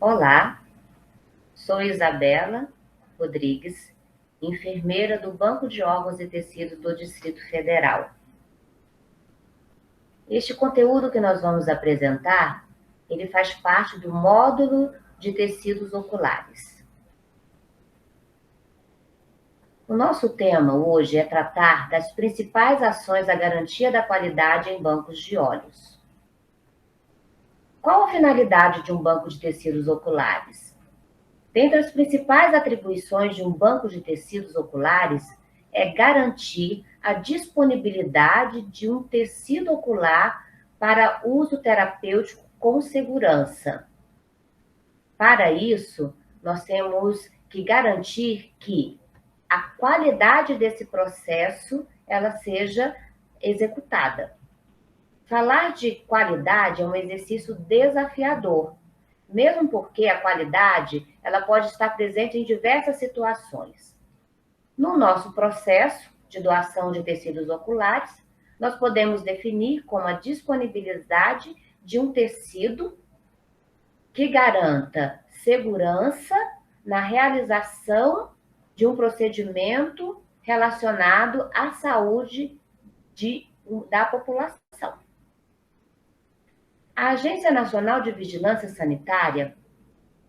Olá, sou Isabela Rodrigues, enfermeira do Banco de Órgãos e Tecidos do Distrito Federal. Este conteúdo que nós vamos apresentar, ele faz parte do módulo de tecidos oculares. O nosso tema hoje é tratar das principais ações da garantia da qualidade em bancos de olhos. Qual a finalidade de um banco de tecidos oculares? Dentre as principais atribuições de um banco de tecidos oculares é garantir a disponibilidade de um tecido ocular para uso terapêutico com segurança. Para isso, nós temos que garantir que a qualidade desse processo ela seja executada. Falar de qualidade é um exercício desafiador, mesmo porque a qualidade ela pode estar presente em diversas situações. No nosso processo de doação de tecidos oculares, nós podemos definir como a disponibilidade de um tecido que garanta segurança na realização de um procedimento relacionado à saúde da população. A Agência Nacional de Vigilância Sanitária,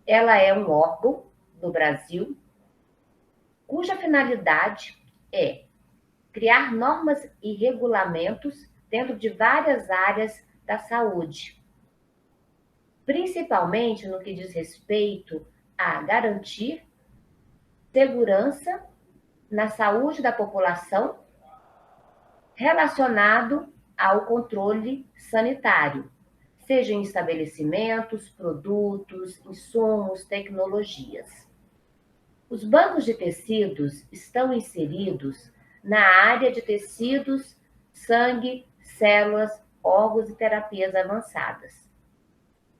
ela é um órgão no Brasil cuja finalidade é criar normas e regulamentos dentro de várias áreas da saúde, principalmente no que diz respeito a garantir segurança na saúde da população relacionado ao controle sanitário, seja em estabelecimentos, produtos, insumos, tecnologias. Os bancos de tecidos estão inseridos na área de tecidos, sangue, células, órgãos e terapias avançadas,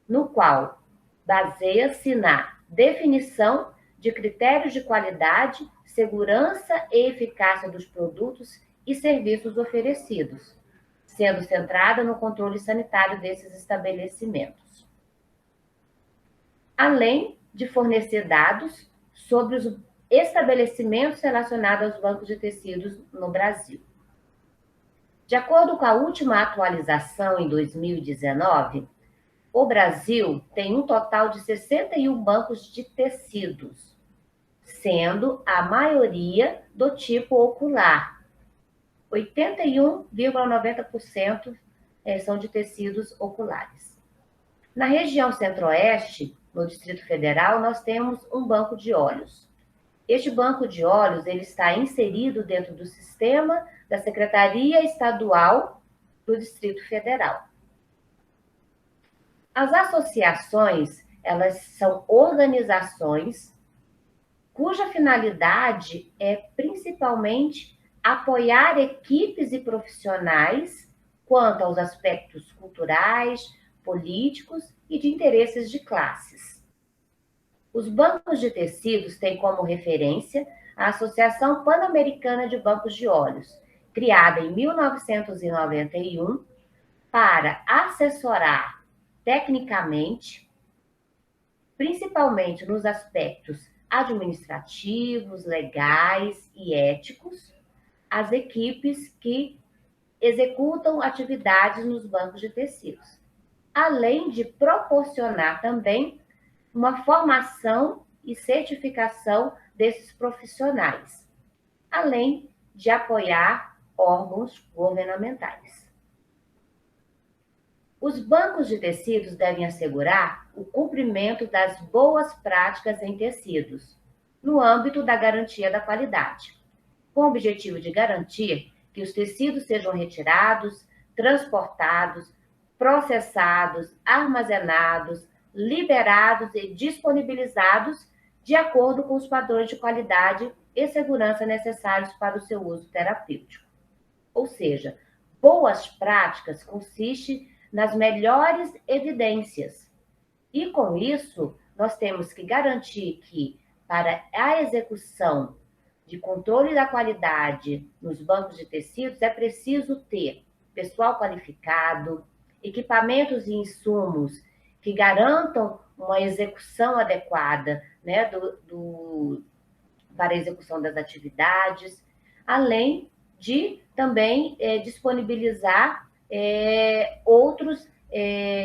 no qual baseia-se na definição de critérios de qualidade, segurança e eficácia dos produtos e serviços oferecidos, sendo centrada no controle sanitário desses estabelecimentos, além de fornecer dados sobre os estabelecimentos relacionados aos bancos de tecidos no Brasil. De acordo com a última atualização em 2019, o Brasil tem um total de 61 bancos de tecidos, sendo a maioria do tipo ocular. 81,90% são de tecidos oculares. Na região centro-oeste, no Distrito Federal, nós temos um banco de olhos. Este banco de olhos ele está inserido dentro do sistema da Secretaria Estadual do Distrito Federal. As associações, elas são organizações cuja finalidade é principalmente apoiar equipes e profissionais quanto aos aspectos culturais, políticos e de interesses de classes. Os bancos de tecidos têm como referência a Associação Pan-Americana de Bancos de Olhos, criada em 1991 para assessorar tecnicamente, principalmente nos aspectos administrativos, legais e éticos, as equipes que executam atividades nos bancos de tecidos, além de proporcionar também uma formação e certificação desses profissionais, além de apoiar órgãos governamentais. Os bancos de tecidos devem assegurar o cumprimento das boas práticas em tecidos, no âmbito da garantia da qualidade, com o objetivo de garantir que os tecidos sejam retirados, transportados, processados, armazenados, liberados e disponibilizados de acordo com os padrões de qualidade e segurança necessários para o seu uso terapêutico. Ou seja, boas práticas consiste nas melhores evidências. E com isso, nós temos que garantir que, para a execução de controle da qualidade nos bancos de tecidos, é preciso ter pessoal qualificado, equipamentos e insumos que garantam uma execução adequada, né, para a execução das atividades, além de também disponibilizar outros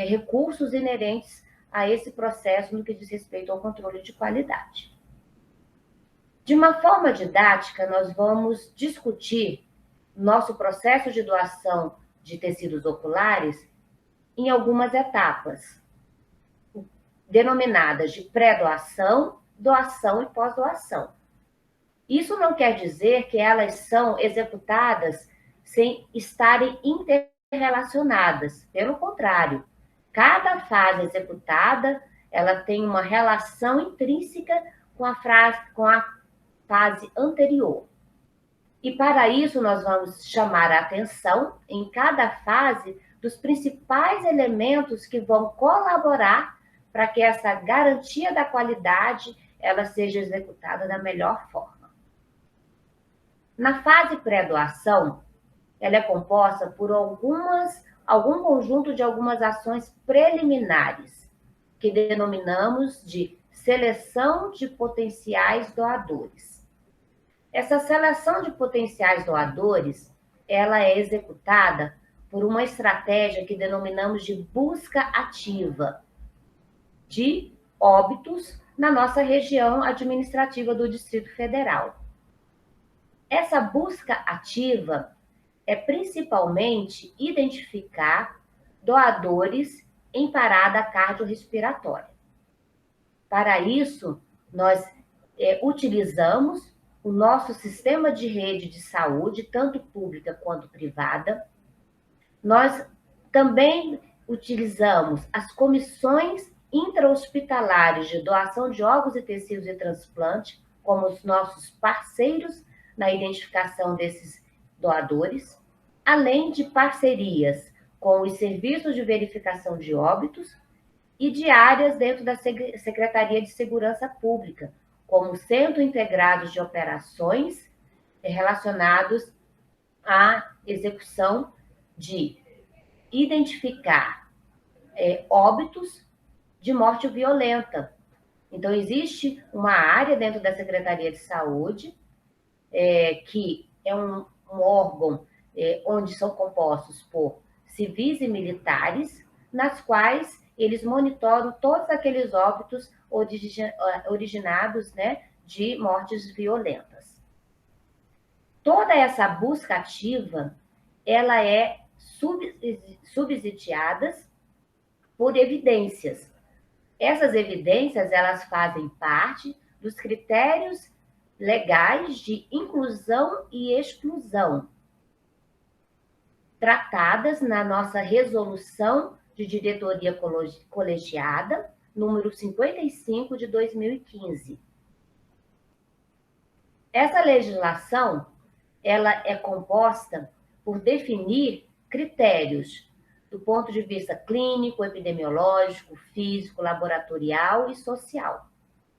recursos inerentes a esse processo no que diz respeito ao controle de qualidade. De uma forma didática, nós vamos discutir nosso processo de doação de tecidos oculares em algumas etapas, denominadas de pré-doação, doação e pós-doação. Isso não quer dizer que elas são executadas sem estarem interrelacionadas. Pelo contrário, cada fase executada, ela tem uma relação intrínseca com a fase anterior. E para isso nós vamos chamar a atenção em cada fase dos principais elementos que vão colaborar para que essa garantia da qualidade ela seja executada da melhor forma. Na fase pré-doação, ela é composta por algum conjunto de algumas ações preliminares, que denominamos de seleção de potenciais doadores. Essa seleção de potenciais doadores, ela é executada por uma estratégia que denominamos de busca ativa de óbitos na nossa região administrativa do Distrito Federal. Essa busca ativa é principalmente identificar doadores em parada cardiorrespiratória. Para isso, nós utilizamos o nosso sistema de rede de saúde, tanto pública quanto privada. Nós também utilizamos as comissões intra-hospitalares de doação de órgãos e tecidos e transplante como os nossos parceiros na identificação desses doadores, além de parcerias com os serviços de verificação de óbitos e de áreas dentro da Secretaria de Segurança Pública, como Centro Integrado de Operações relacionados à execução de identificar óbitos de morte violenta. Então, existe uma área dentro da Secretaria de Saúde que é um órgão onde são compostos por civis e militares, nas quais eles monitoram todos aqueles óbitos originados, né, de mortes violentas. Toda essa busca ativa, ela é subsidiada por evidências. Essas evidências, elas fazem parte dos critérios legais de inclusão e exclusão, tratadas na nossa resolução de diretoria colegiada, número 55 de 2015. Essa legislação, ela é composta por definir critérios do ponto de vista clínico, epidemiológico, físico, laboratorial e social.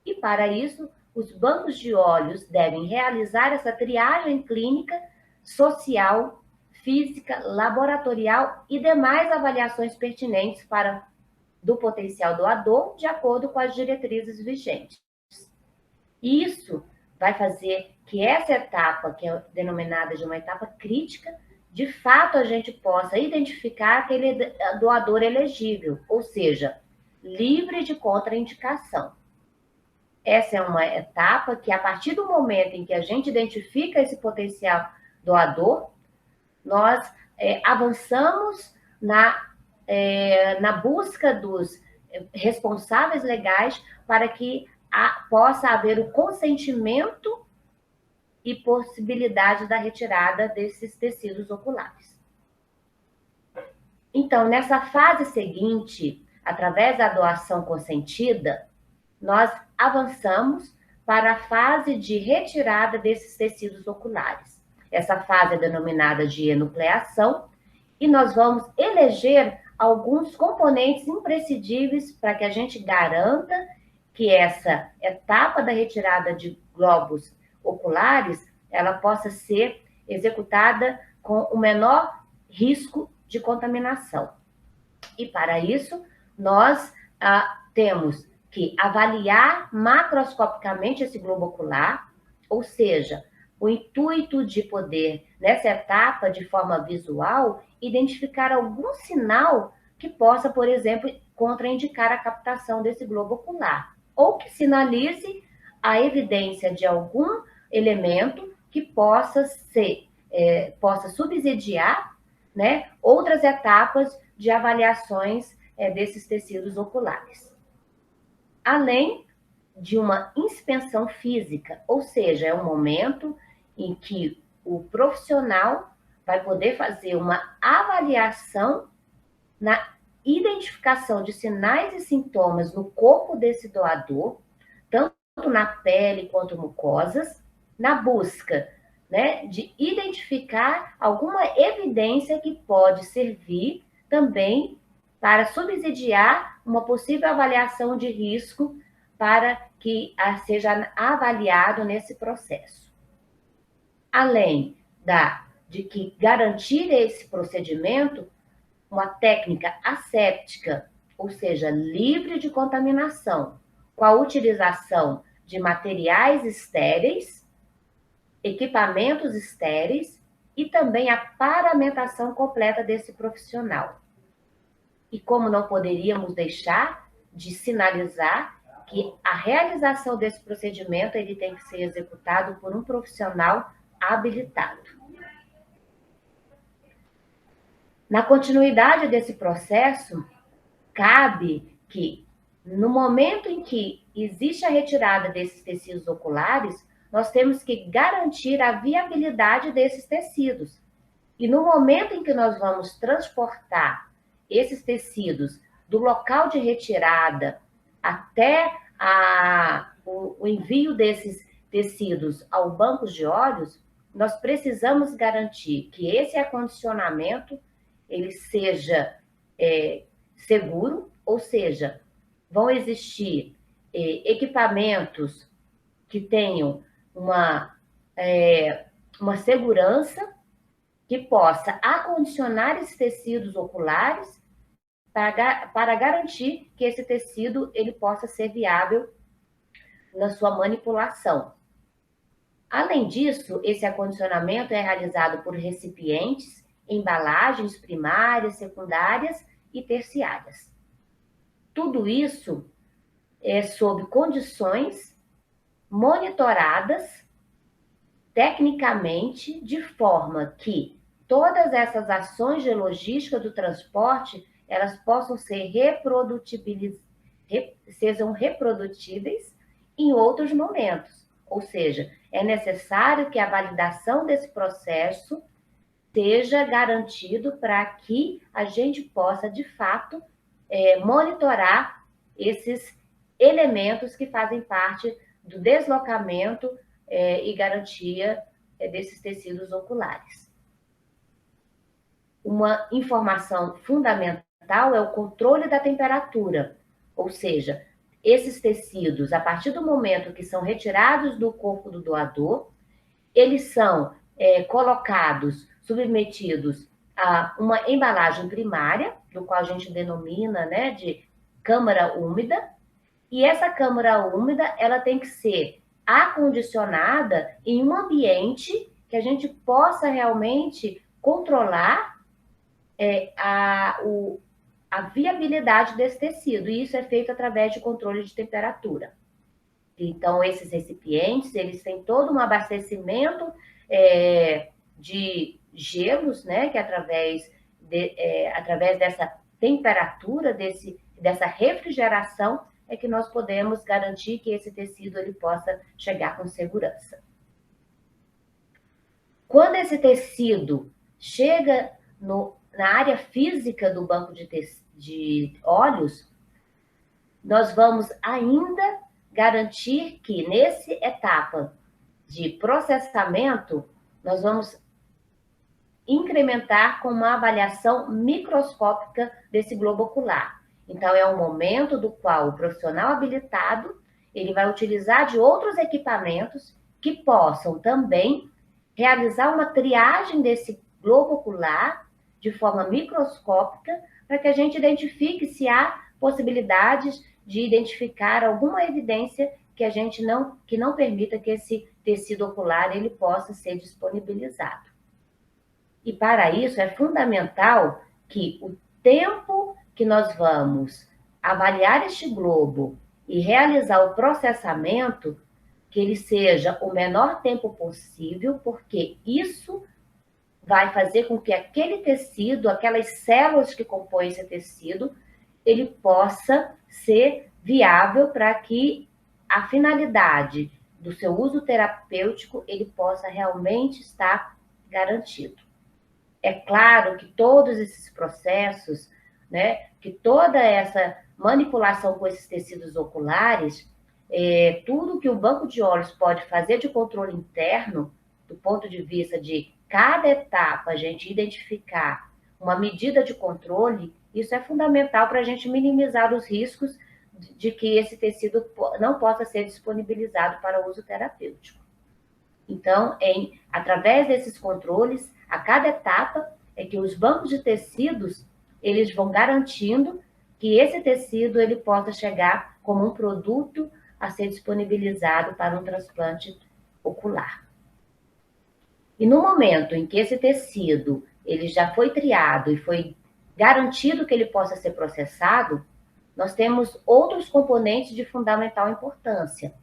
E para isso, os bancos de olhos devem realizar essa triagem clínica, social, física, laboratorial e demais avaliações pertinentes do potencial doador, de acordo com as diretrizes vigentes. Isso vai fazer que essa etapa, que é denominada de uma etapa crítica, de fato a gente possa identificar aquele doador elegível, ou seja, livre de contraindicação. Essa é uma etapa que, a partir do momento em que a gente identifica esse potencial doador, nós avançamos na busca dos responsáveis legais para que possa haver o consentimento e possibilidade da retirada desses tecidos oculares. Então, nessa fase seguinte, através da doação consentida, nós avançamos para a fase de retirada desses tecidos oculares. Essa fase é denominada de enucleação e nós vamos eleger alguns componentes imprescindíveis para que a gente garanta que essa etapa da retirada de globos oculares, ela possa ser executada com o menor risco de contaminação. E para isso, nós temos que avaliar macroscopicamente esse globo ocular, ou seja, o intuito de poder, nessa etapa, de forma visual, identificar algum sinal que possa, por exemplo, contraindicar a captação desse globo ocular, ou que sinalize a evidência de algum elemento que possa subsidiar, né, outras etapas de avaliações desses tecidos oculares. Além de uma inspeção física, ou seja, é um momento em que o profissional vai poder fazer uma avaliação na identificação de sinais e sintomas no corpo desse doador, tanto na pele quanto mucosas, na busca, né, de identificar alguma evidência que pode servir também para subsidiar uma possível avaliação de risco para que seja avaliado nesse processo. Além de que garantir esse procedimento uma técnica asséptica, ou seja, livre de contaminação, com a utilização de materiais estéreis, equipamentos estéreis e também a paramentação completa desse profissional. E como não poderíamos deixar de sinalizar que a realização desse procedimento ele tem que ser executado por um profissional habilitado. Na continuidade desse processo, cabe que, no momento em que existe a retirada desses tecidos oculares, nós temos que garantir a viabilidade desses tecidos. E no momento em que nós vamos transportar esses tecidos do local de retirada até o envio desses tecidos ao banco de olhos, nós precisamos garantir que esse acondicionamento ele seja seguro, ou seja, vão existir equipamentos que tenham uma segurança que possa acondicionar esses tecidos oculares para garantir que esse tecido ele possa ser viável na sua manipulação. Além disso, esse acondicionamento é realizado por recipientes, embalagens primárias, secundárias e terciárias. Tudo isso é sob condições monitoradas tecnicamente, de forma que todas essas ações de logística do transporte elas possam ser sejam reprodutíveis em outros momentos. Ou seja, é necessário que a validação desse processo seja garantido para que a gente possa, de fato, monitorar esses elementos que fazem parte do deslocamento e garantia desses tecidos oculares. Uma informação fundamental é o controle da temperatura, ou seja, esses tecidos, a partir do momento que são retirados do corpo do doador, eles são colocados, submetidos a uma embalagem primária, do qual a gente denomina, né, de câmara úmida, e essa câmara úmida ela tem que ser acondicionada em um ambiente que a gente possa realmente controlar a viabilidade desse tecido, e isso é feito através de controle de temperatura. Então, esses recipientes, eles têm todo um abastecimento de gelos, né, que através dessa temperatura, dessa refrigeração, é que nós podemos garantir que esse tecido ele possa chegar com segurança. Quando esse tecido chega na área física do banco de olhos, nós vamos ainda garantir que, nessa etapa de processamento, nós vamos incrementar com uma avaliação microscópica desse globo ocular. Então, é um momento do qual o profissional habilitado ele vai utilizar de outros equipamentos que possam também realizar uma triagem desse globo ocular de forma microscópica para que a gente identifique se há possibilidades de identificar alguma evidência que não permita que esse tecido ocular ele possa ser disponibilizado. E para isso é fundamental que o tempo que nós vamos avaliar este globo e realizar o processamento, que ele seja o menor tempo possível, porque isso vai fazer com que aquele tecido, aquelas células que compõem esse tecido, ele possa ser viável para que a finalidade do seu uso terapêutico ele possa realmente estar garantido. É claro que todos esses processos, né, que toda essa manipulação com esses tecidos oculares, tudo que o banco de olhos pode fazer de controle interno, do ponto de vista de cada etapa a gente identificar uma medida de controle, isso é fundamental para a gente minimizar os riscos de que esse tecido não possa ser disponibilizado para uso terapêutico. Então, através desses controles, a cada etapa, é que os bancos de tecidos, eles vão garantindo que esse tecido ele possa chegar como um produto a ser disponibilizado para um transplante ocular. E no momento em que esse tecido ele já foi triado e foi garantido que ele possa ser processado, nós temos outros componentes de fundamental importância,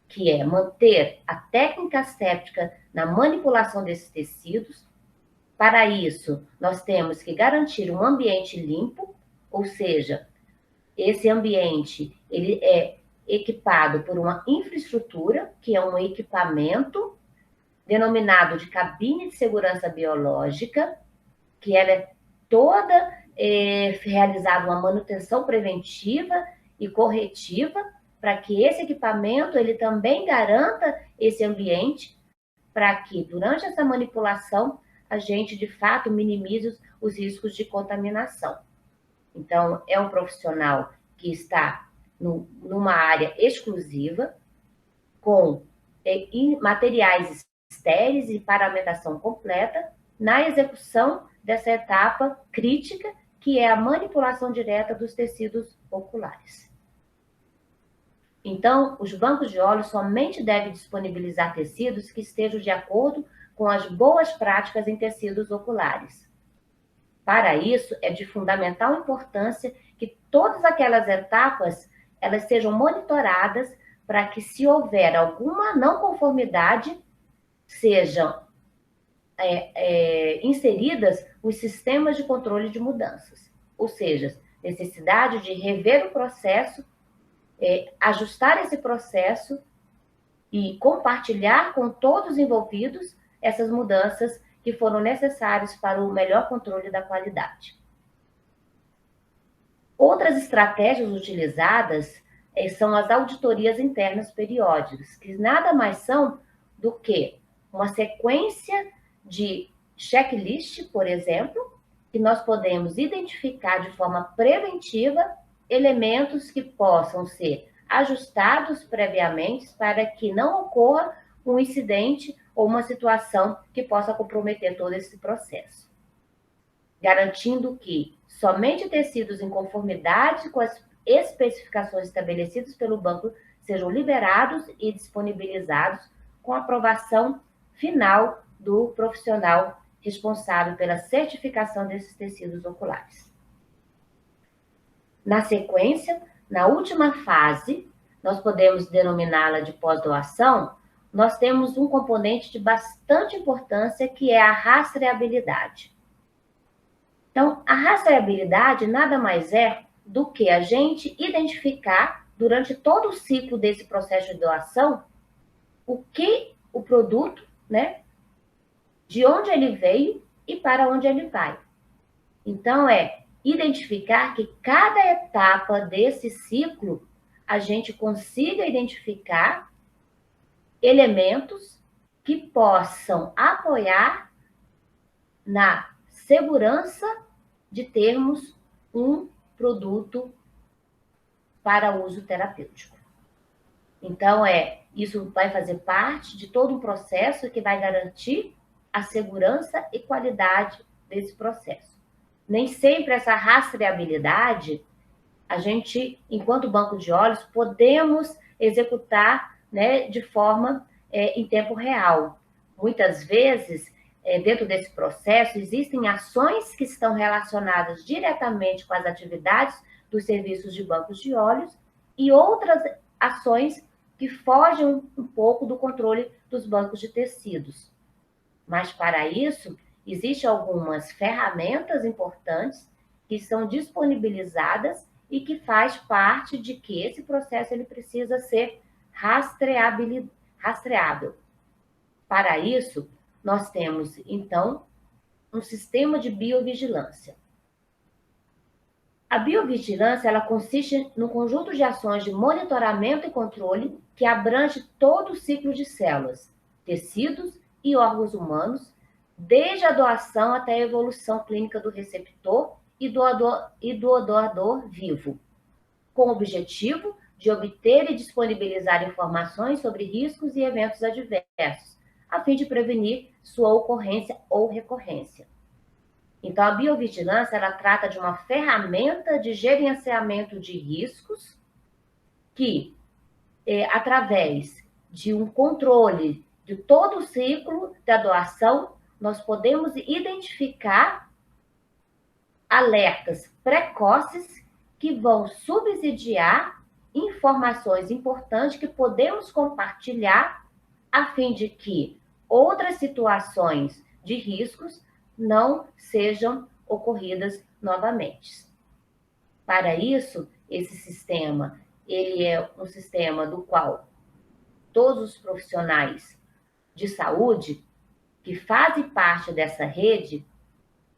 que é manter a técnica asséptica na manipulação desses tecidos. Para isso, nós temos que garantir um ambiente limpo, ou seja, esse ambiente ele é equipado por uma infraestrutura, que é um equipamento denominado de cabine de segurança biológica, que ela é toda realizada uma manutenção preventiva e corretiva, para que esse equipamento ele também garanta esse ambiente, para que durante essa manipulação a gente de fato minimize os riscos de contaminação. Então, é um profissional que está numa área exclusiva, com materiais estéreis e paramentação completa, na execução dessa etapa crítica, que é a manipulação direta dos tecidos oculares. Então, os bancos de olhos somente devem disponibilizar tecidos que estejam de acordo com as boas práticas em tecidos oculares. Para isso, é de fundamental importância que todas aquelas etapas elas sejam monitoradas para que, se houver alguma não conformidade, sejam inseridas os sistemas de controle de mudanças. Ou seja, necessidade de rever o processo, ajustar esse processo e compartilhar com todos os envolvidos essas mudanças que foram necessárias para o melhor controle da qualidade. Outras estratégias utilizadas são as auditorias internas periódicas, que nada mais são do que uma sequência de checklist, por exemplo, que nós podemos identificar de forma preventiva elementos que possam ser ajustados previamente para que não ocorra um incidente ou uma situação que possa comprometer todo esse processo. Garantindo que somente tecidos em conformidade com as especificações estabelecidas pelo banco sejam liberados e disponibilizados com aprovação final do profissional responsável pela certificação desses tecidos oculares. Na sequência, na última fase, nós podemos denominá-la de pós-doação, nós temos um componente de bastante importância, que é a rastreabilidade. Então, a rastreabilidade nada mais é do que a gente identificar, durante todo o ciclo desse processo de doação, o que o produto, né, de onde ele veio e para onde ele vai. Então, identificar que cada etapa desse ciclo a gente consiga identificar elementos que possam apoiar na segurança de termos um produto para uso terapêutico. Então, isso vai fazer parte de todo um processo que vai garantir a segurança e qualidade desse processo. Nem sempre essa rastreabilidade a gente, enquanto banco de óleos, podemos executar, né, de forma em tempo real. Muitas vezes, dentro desse processo, existem ações que estão relacionadas diretamente com as atividades dos serviços de bancos de óleos e outras ações que fogem um pouco do controle dos bancos de tecidos. Mas, para isso, existem algumas ferramentas importantes que são disponibilizadas e que faz parte de que esse processo ele precisa ser rastreável. Para isso, nós temos, então, um sistema de biovigilância. A biovigilância ela consiste no conjunto de ações de monitoramento e controle que abrange todo o ciclo de células, tecidos e órgãos humanos, desde a doação até a evolução clínica do receptor e do doador vivo, com o objetivo de obter e disponibilizar informações sobre riscos e eventos adversos, a fim de prevenir sua ocorrência ou recorrência. Então, a biovigilância, ela trata de uma ferramenta de gerenciamento de riscos que, através de um controle de todo o ciclo da doação, nós podemos identificar alertas precoces que vão subsidiar informações importantes que podemos compartilhar a fim de que outras situações de riscos não sejam ocorridas novamente. Para isso, esse sistema, ele é um sistema do qual todos os profissionais de saúde que fazem parte dessa rede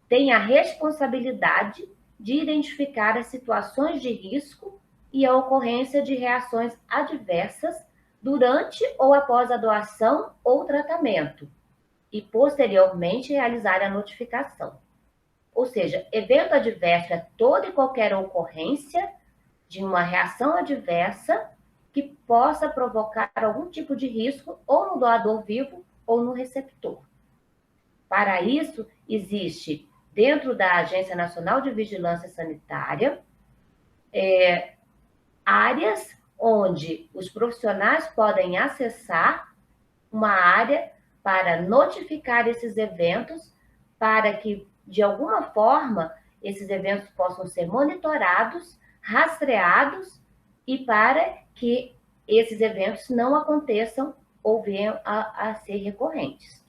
têm a responsabilidade de identificar as situações de risco e a ocorrência de reações adversas durante ou após a doação ou tratamento, e posteriormente realizar a notificação. Ou seja, evento adverso é toda e qualquer ocorrência de uma reação adversa que possa provocar algum tipo de risco ou no doador vivo ou no receptor. Para isso, existe, dentro da Agência Nacional de Vigilância Sanitária, áreas onde os profissionais podem acessar uma área para notificar esses eventos, para que, de alguma forma, esses eventos possam ser monitorados, rastreados e para que esses eventos não aconteçam ou venham a ser recorrentes.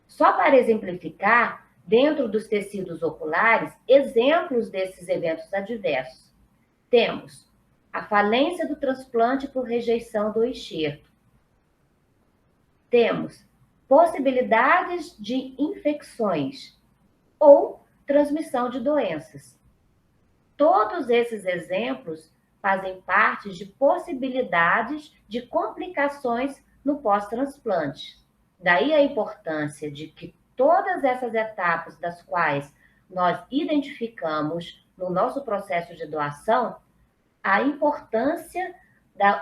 Só para exemplificar, dentro dos tecidos oculares, exemplos desses eventos adversos. Temos a falência do transplante por rejeição do enxerto. Temos possibilidades de infecções ou transmissão de doenças. Todos esses exemplos fazem parte de possibilidades de complicações no pós-transplante. Daí a importância de que todas essas etapas das quais nós identificamos no nosso processo de doação, a importância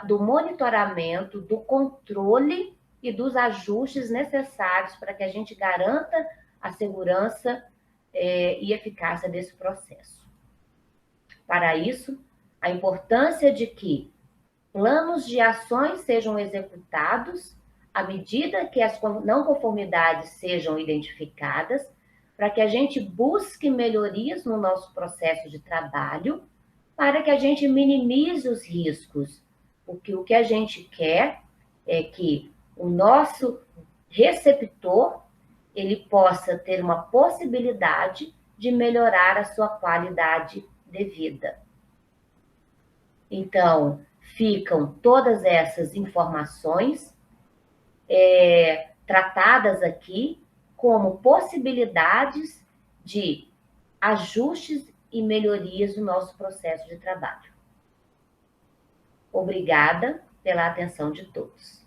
do monitoramento, do controle e dos ajustes necessários para que a gente garanta a segurança e eficácia desse processo. Para isso, a importância de que planos de ações sejam executados à medida que as não conformidades sejam identificadas, para que a gente busque melhorias no nosso processo de trabalho, para que a gente minimize os riscos, porque o que a gente quer é que o nosso receptor ele possa ter uma possibilidade de melhorar a sua qualidade de vida. Então, ficam todas essas informações tratadas aqui como possibilidades de ajustes e melhorias no nosso processo de trabalho. Obrigada pela atenção de todos.